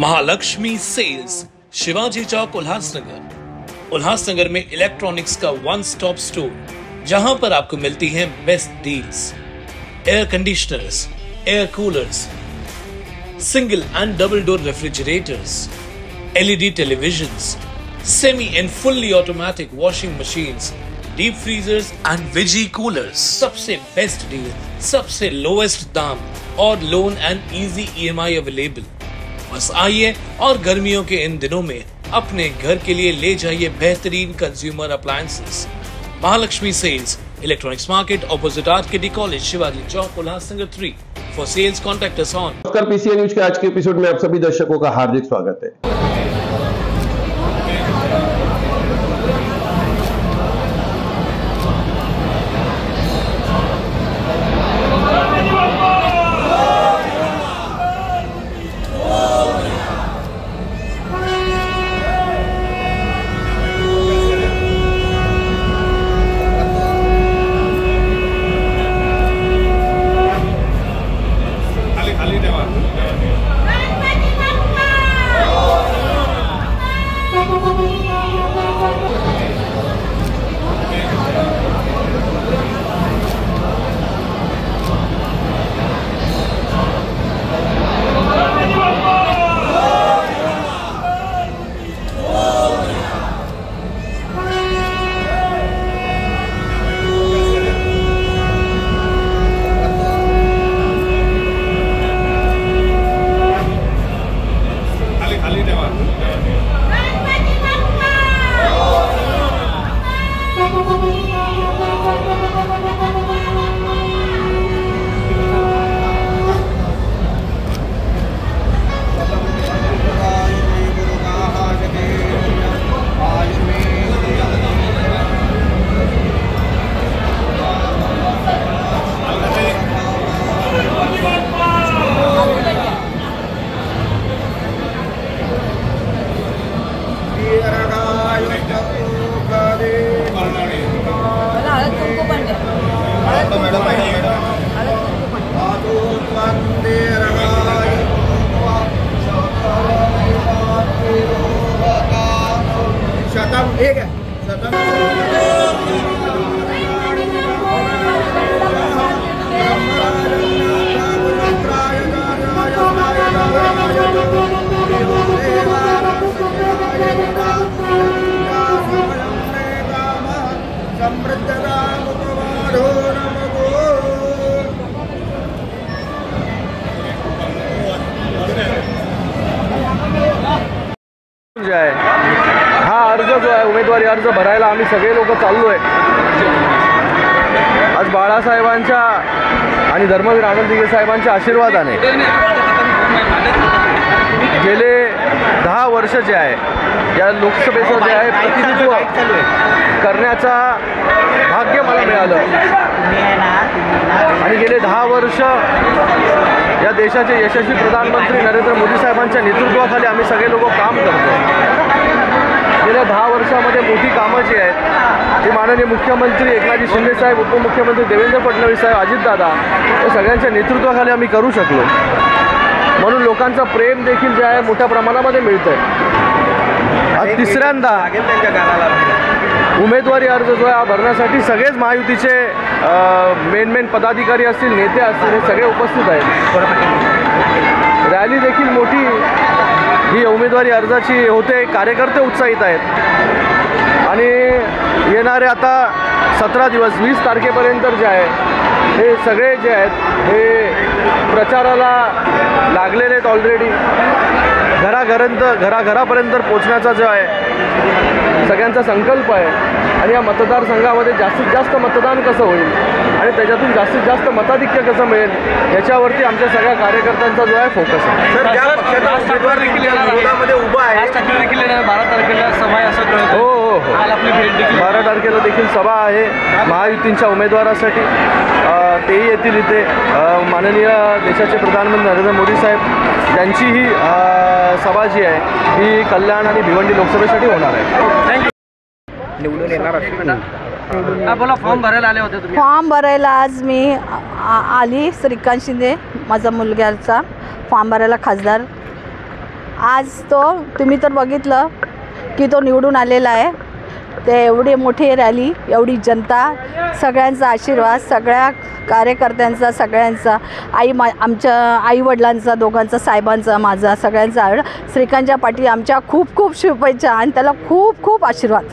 Mahalakshmi cells, Shivaji Chowk, Ulhasnagar. Ulhasnagar में electronics का one stop store, जहां पर आपको मिलती हैं best deals. Air conditioners, air coolers, single and double door refrigerators, LED televisions, semi and fully automatic washing machines, deep freezers and veggie coolers. सबसे best deal, सबसे lowest दाम और loan and easy EMI available. बस आइए और गर्मियों के in दिनों में अपने घर के लिए ले जाइए बेहतरीन consumer appliances. Mahalakshmi sales, electronics market, opposite RKD college, Shivaji Chowk, Ulhasnagar 3। For sales contact us on. नमस्कार, पीसीए न्यूज के आज के एपिसोड में आप सभी दर्शकों का हार्दिक स्वागत है। हा अर्ज जो आहे, उमेदवारी अर्ज भरायला आम्ही सगळे लोक चाललोय। आज बाळासाहेबांच्या आणि धर्मवीर आनंद दिघे साहेबांच्या आशीर्वादाने गेले 10 वर्ष जे आहे या लोकसभेचं जे आहे प्रतिनिधित्व करण्याचा भाग्य मला मिळालं आणि गेले 10 वर्ष या देशाचे यशस्वी प्रधानमंत्री नरेंद्र मोदी साहेबांच्या नेतृत्वाखाली आम्ही सगळे लोक काम करतो। गेल्या 10 वर्षामध्ये मोठी कामं जी आहेत ती माननीय मुख्यमंत्री एकनाथजी शिंदे साहेब, उपमुख्यमंत्री देवेंद्र फडणवीस साहेब, अजितदादा या सगळ्यांच्या नेतृत्वाखाली आम्ही करू शकलो। म्हणून लोकांचं प्रेम देखील जे आहे मोठ्या प्रमाणामध्ये मिळतं आहे। आज तिसऱ्यांदा उमेदवारी अर्ज जो आहे भरण्यासाठी सगळेच महायुतीचे मेन पदाधिकारी असतील, नेते असतील, हे सगळे उपस्थित आहेत। रॅली देखील मोठी ही उमेदवारी अर्जाची होते, कार्यकर्ते उत्साहित आहेत आणि येणारे आता 17 दिवस 20 तारखेपर्यंत जे आहे हे सगळे जे आहेत हे प्रचाराला लागलेले आहेत। ऑलरेडी घराघरापर्यंत पोचण्याचा जो आहे सगळ्यांचा संकल्प आहे आणि या मतदारसंघामध्ये जास्तीत जास्त मतदान कसं होईल आणि त्याच्यातून जास्तीत जास्त मताधिक्य कसं मिळेल याच्यावरती आमच्या सगळ्या कार्यकर्त्यांचा जो आहे फोकस आहे। सर, ज्या पक्षाचा उमेदवार देखील विरोधामध्ये उभा आहे, 12 तारखेला सभा आहे असं कळतं। हो, आपली भेट देखील 12 तारखेला देखील सभा आहे महायुतींच्या उमेदवारासाठी। तेही येतील इथे। माननीय देशाचे प्रधानमंत्री नरेंद्र मोदी साहेब यांची ही सभा जी आहे ही कल्याण आणि भिवंडी लोकसभेसाठी होणार आहे। निवडून येणार असेल। बोला, फॉर्म भरायला आले होते तुम्ही? फॉर्म भरायला आज मी आली, श्रीकांत शिंदे माझा मुलग्याचा फॉर्म भरायला खासदार आज तो तुम्ही तर बघितलं की तो निवडून आलेला आहे. ते एवढी मोठी रॅली, एवढी जनता, सगळ्यांचा आशीर्वाद, सगळ्या कार्यकर्त्यांचा, सगळ्यांचा आमच्या आईवडिलांचा, दोघांचा, साहेबांचा, माझा, सगळ्यांचा श्रीकांतच्या पाठी आमच्या खूप खूप शुभेच्छा आणि त्याला खूप खूप आशीर्वाद.